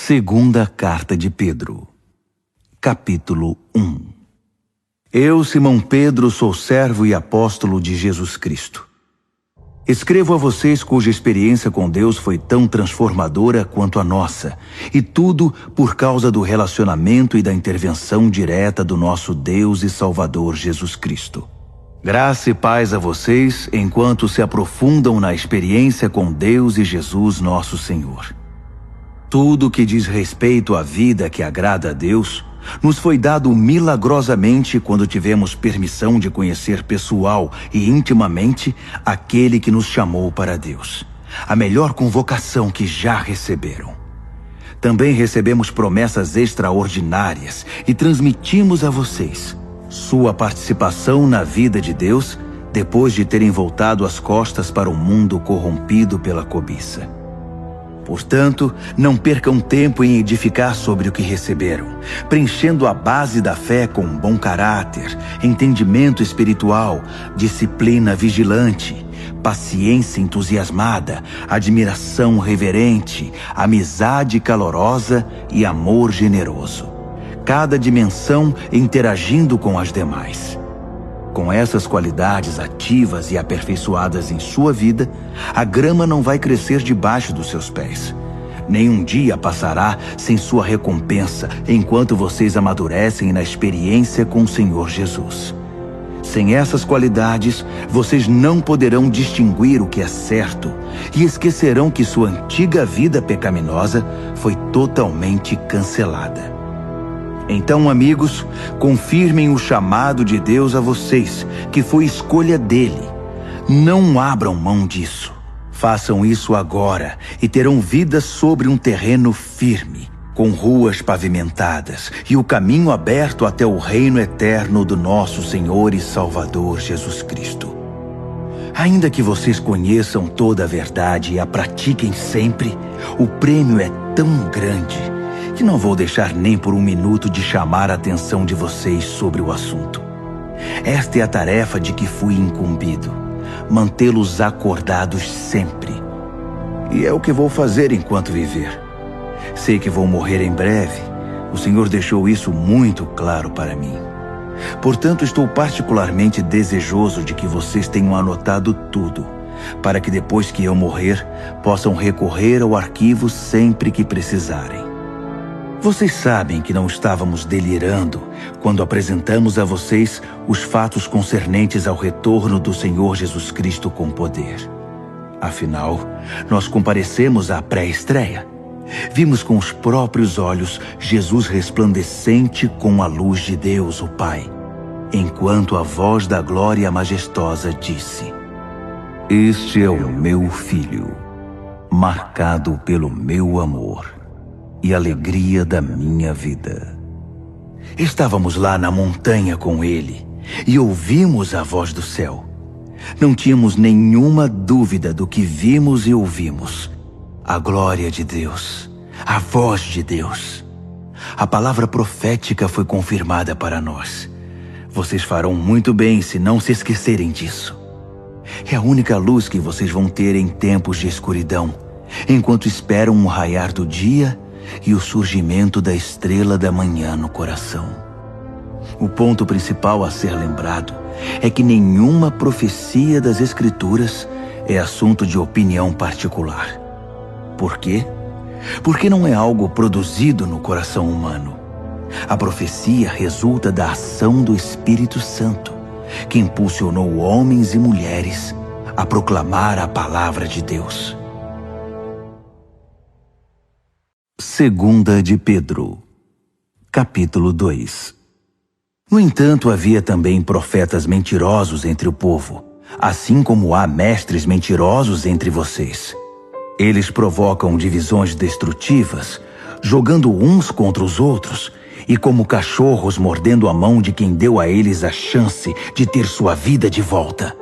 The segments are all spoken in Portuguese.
Segunda Carta de Pedro, capítulo 1. Eu, Simão Pedro, sou servo e apóstolo de Jesus Cristo. Escrevo a vocês cuja experiência com Deus foi tão transformadora quanto a nossa, e tudo por causa do relacionamento e da intervenção direta do nosso Deus e Salvador Jesus Cristo. Graça e paz a vocês enquanto se aprofundam na experiência com Deus e Jesus nosso Senhor. Tudo que diz respeito à vida que agrada a Deus nos foi dado milagrosamente quando tivemos permissão de conhecer pessoal e intimamente aquele que nos chamou para Deus, a melhor convocação que já receberam. Também recebemos promessas extraordinárias e transmitimos a vocês sua participação na vida de Deus depois de terem voltado as costas para o mundo corrompido pela cobiça. Portanto, não percam tempo em edificar sobre o que receberam, preenchendo a base da fé com bom caráter, entendimento espiritual, disciplina vigilante, paciência entusiasmada, admiração reverente, amizade calorosa e amor generoso. Cada dimensão interagindo com as demais. Com essas qualidades ativas e aperfeiçoadas em sua vida, a grama não vai crescer debaixo dos seus pés. Nenhum dia passará sem sua recompensa enquanto vocês amadurecem na experiência com o Senhor Jesus. Sem essas qualidades, vocês não poderão distinguir o que é certo e esquecerão que sua antiga vida pecaminosa foi totalmente cancelada. Então, amigos, confirmem o chamado de Deus a vocês, que foi escolha dele. Não abram mão disso. Façam isso agora e terão vida sobre um terreno firme, com ruas pavimentadas e o caminho aberto até o reino eterno do nosso Senhor e Salvador Jesus Cristo. Ainda que vocês conheçam toda a verdade e a pratiquem sempre, o prêmio é tão grande que não vou deixar nem por um minuto de chamar a atenção de vocês sobre o assunto. Esta é a tarefa de que fui incumbido, mantê-los acordados sempre. E é o que vou fazer enquanto viver. Sei que vou morrer em breve, o Senhor deixou isso muito claro para mim. Portanto, estou particularmente desejoso de que vocês tenham anotado tudo, para que depois que eu morrer, possam recorrer ao arquivo sempre que precisarem. Vocês sabem que não estávamos delirando quando apresentamos a vocês os fatos concernentes ao retorno do Senhor Jesus Cristo com poder. Afinal, nós comparecemos à pré-estreia. Vimos com os próprios olhos Jesus resplandecente com a luz de Deus, o Pai, enquanto a voz da glória majestosa disse: "Este é o meu Filho, marcado pelo meu amor e alegria da minha vida." Estávamos lá na montanha com ele e ouvimos a voz do céu. Não tínhamos nenhuma dúvida do que vimos e ouvimos. A glória de Deus, a voz de Deus. A palavra profética foi confirmada para nós. Vocês farão muito bem se não se esquecerem disso. É a única luz que vocês vão ter em tempos de escuridão, enquanto esperam o raiar do dia e o surgimento da estrela da manhã no coração. O ponto principal a ser lembrado é que nenhuma profecia das Escrituras é assunto de opinião particular. Por quê? Porque não é algo produzido no coração humano. A profecia resulta da ação do Espírito Santo, que impulsionou homens e mulheres a proclamar a palavra de Deus. Segunda de Pedro, capítulo 2. No entanto, havia também profetas mentirosos entre o povo, assim como há mestres mentirosos entre vocês. Eles provocam divisões destrutivas, jogando uns contra os outros, e como cachorros mordendo a mão de quem deu a eles a chance de ter sua vida de volta.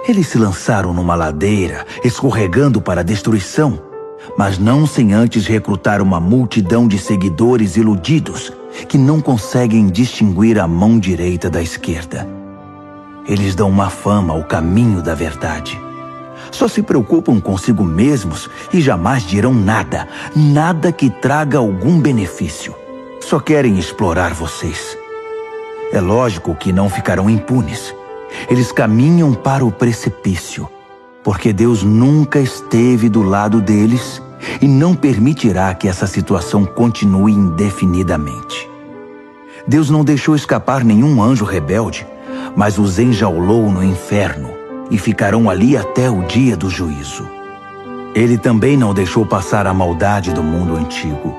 Eles se lançaram numa ladeira, escorregando para a destruição, mas não sem antes recrutar uma multidão de seguidores iludidos que não conseguem distinguir a mão direita da esquerda. Eles dão má fama ao caminho da verdade. Só se preocupam consigo mesmos e jamais dirão nada, nada que traga algum benefício. Só querem explorar vocês. É lógico que não ficarão impunes. Eles caminham para o precipício, porque Deus nunca esteve do lado deles e não permitirá que essa situação continue indefinidamente. Deus não deixou escapar nenhum anjo rebelde, mas os enjaulou no inferno e ficarão ali até o dia do juízo. Ele também não deixou passar a maldade do mundo antigo.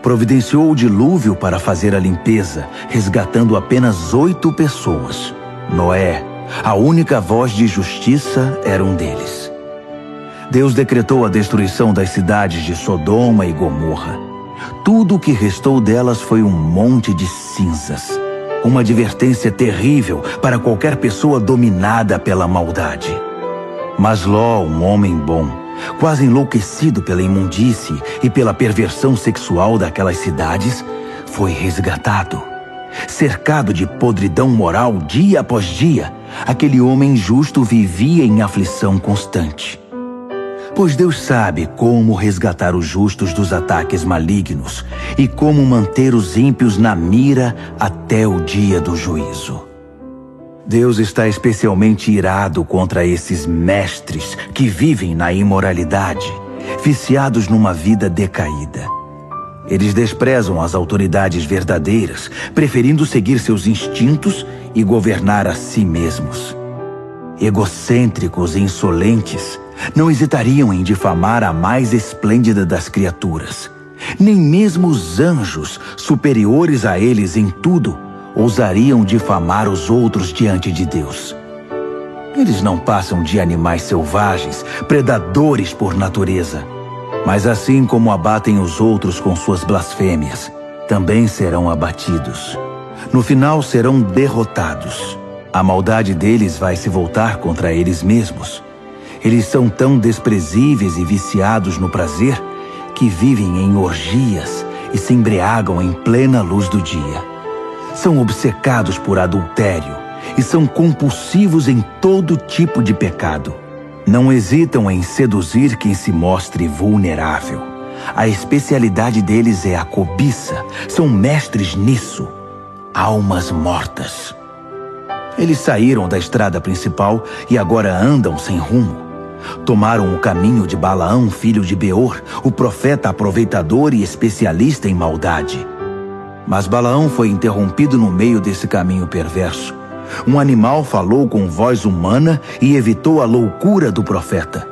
Providenciou o dilúvio para fazer a limpeza, resgatando apenas 8 pessoas. Noé, a única voz de justiça, era um deles. Deus decretou a destruição das cidades de Sodoma e Gomorra. Tudo o que restou delas foi um monte de cinzas. Uma advertência terrível para qualquer pessoa dominada pela maldade. Mas Ló, um homem bom, quase enlouquecido pela imundície e pela perversão sexual daquelas cidades, foi resgatado. Cercado de podridão moral dia após dia, aquele homem justo vivia em aflição constante. Pois Deus sabe como resgatar os justos dos ataques malignos e como manter os ímpios na mira até o dia do juízo. Deus está especialmente irado contra esses mestres que vivem na imoralidade, viciados numa vida decaída. Eles desprezam as autoridades verdadeiras, preferindo seguir seus instintos e governar a si mesmos. Egocêntricos e insolentes, não hesitariam em difamar a mais esplêndida das criaturas. Nem mesmo os anjos, superiores a eles em tudo, ousariam difamar os outros diante de Deus. Eles não passam de animais selvagens, predadores por natureza. Mas assim como abatem os outros com suas blasfêmias, também serão abatidos. No final serão derrotados. A maldade deles vai se voltar contra eles mesmos. Eles são tão desprezíveis e viciados no prazer que vivem em orgias e se embriagam em plena luz do dia. São obcecados por adultério e são compulsivos em todo tipo de pecado. Não hesitam em seduzir quem se mostre vulnerável. A especialidade deles é a cobiça. São mestres nisso. Almas mortas. Eles saíram da estrada principal e agora andam sem rumo. Tomaram o caminho de Balaão, filho de Beor, o profeta aproveitador e especialista em maldade. Mas Balaão foi interrompido no meio desse caminho perverso. Um animal falou com voz humana e evitou a loucura do profeta.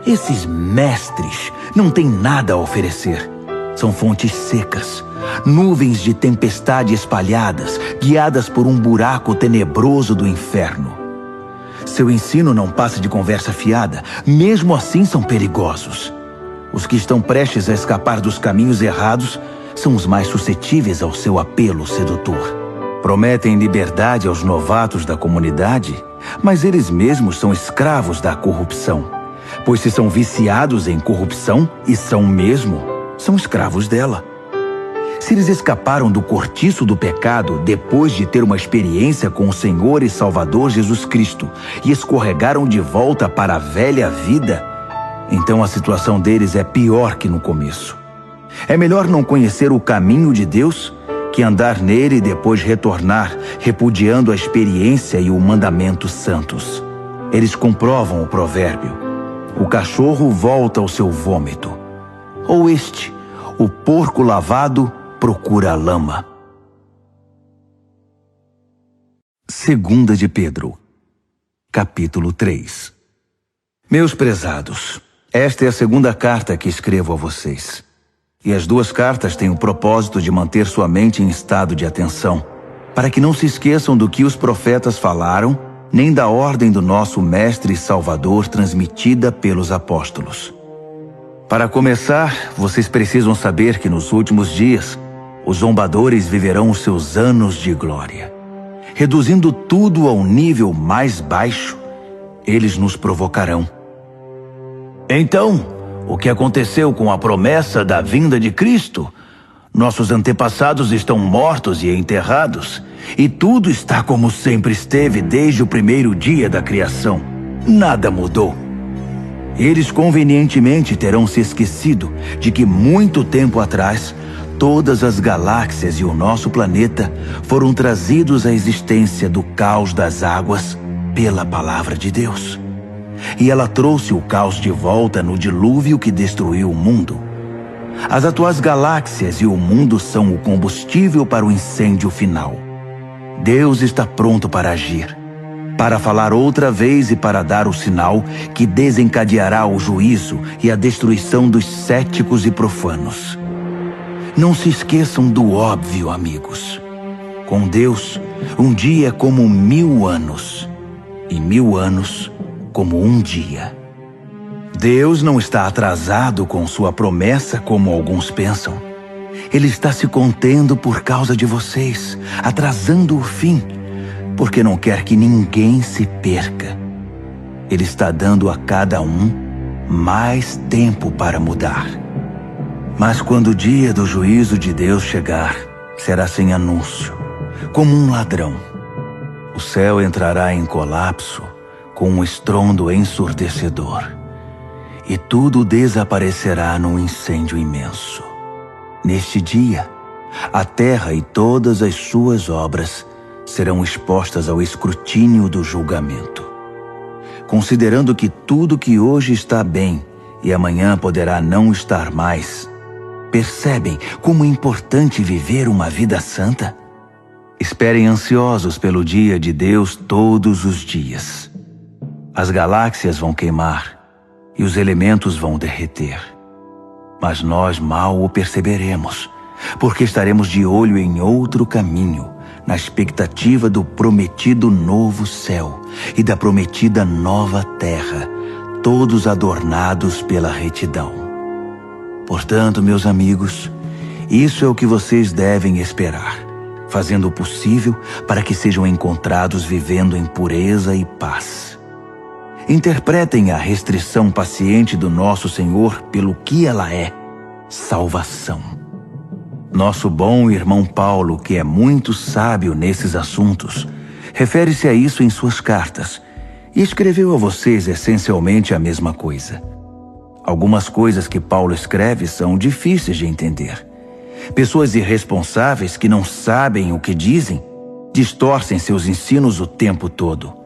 Esses mestres não têm nada a oferecer. São fontes secas, nuvens de tempestade espalhadas, guiadas por um buraco tenebroso do inferno. Seu ensino não passa de conversa fiada, mesmo assim são perigosos. Os que estão prestes a escapar dos caminhos errados são os mais suscetíveis ao seu apelo sedutor. Prometem liberdade aos novatos da comunidade, mas eles mesmos são escravos da corrupção. Pois se são viciados em corrupção, e são mesmo, são escravos dela. Se eles escaparam do cortiço do pecado depois de ter uma experiência com o Senhor e Salvador Jesus Cristo e escorregaram de volta para a velha vida, então a situação deles é pior que no começo. É melhor não conhecer o caminho de Deus que andar nele e depois retornar, repudiando a experiência e o mandamento santos. Eles comprovam o provérbio: o cachorro volta ao seu vômito. Ou o porco lavado procura a lama. 2 de Pedro, capítulo 3. Meus prezados, esta é a segunda carta que escrevo a vocês. E as duas cartas têm o propósito de manter sua mente em estado de atenção, para que não se esqueçam do que os profetas falaram, nem da ordem do nosso Mestre e Salvador transmitida pelos apóstolos. Para começar, vocês precisam saber que nos últimos dias, os zombadores viverão os seus anos de glória. Reduzindo tudo ao nível mais baixo, eles nos provocarão. Então, o que aconteceu com a promessa da vinda de Cristo? Nossos antepassados estão mortos e enterrados, e tudo está como sempre esteve desde o primeiro dia da criação. Nada mudou. Eles convenientemente terão se esquecido de que muito tempo atrás, todas as galáxias e o nosso planeta foram trazidos à existência do caos das águas pela palavra de Deus. E ela trouxe o caos de volta no dilúvio que destruiu o mundo. As atuais galáxias e o mundo são o combustível para o incêndio final. Deus está pronto para agir, para falar outra vez e para dar o sinal que desencadeará o juízo e a destruição dos céticos e profanos. Não se esqueçam do óbvio, amigos. Com Deus, um dia é como 1000 anos, e 1000 anos como um dia. Deus não está atrasado com sua promessa como alguns pensam. Ele está se contendo por causa de vocês, atrasando o fim, porque não quer que ninguém se perca. Ele está dando a cada um mais tempo para mudar. Mas quando o dia do juízo de Deus chegar, será sem anúncio, como um ladrão. O céu entrará em colapso com um estrondo ensurdecedor, e tudo desaparecerá num incêndio imenso. Neste dia, a terra e todas as suas obras serão expostas ao escrutínio do julgamento. Considerando que tudo que hoje está bem e amanhã poderá não estar mais, percebem como é importante viver uma vida santa? Esperem ansiosos pelo dia de Deus todos os dias. As galáxias vão queimar e os elementos vão derreter. Mas nós mal o perceberemos, porque estaremos de olho em outro caminho, na expectativa do prometido novo céu e da prometida nova terra, todos adornados pela retidão. Portanto, meus amigos, isso é o que vocês devem esperar, fazendo o possível para que sejam encontrados vivendo em pureza e paz. Interpretem a restrição paciente do nosso Senhor pelo que ela é: salvação. Nosso bom irmão Paulo, que é muito sábio nesses assuntos, refere-se a isso em suas cartas e escreveu a vocês essencialmente a mesma coisa. Algumas coisas que Paulo escreve são difíceis de entender. Pessoas irresponsáveis que não sabem o que dizem distorcem seus ensinos o tempo todo.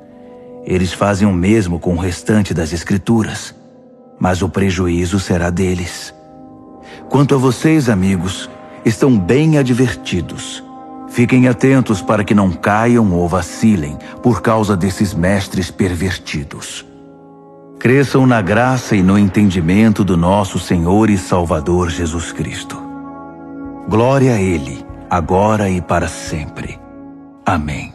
Eles fazem o mesmo com o restante das Escrituras, mas o prejuízo será deles. Quanto a vocês, amigos, estão bem advertidos. Fiquem atentos para que não caiam ou vacilem por causa desses mestres pervertidos. Cresçam na graça e no entendimento do nosso Senhor e Salvador Jesus Cristo. Glória a Ele, agora e para sempre. Amém.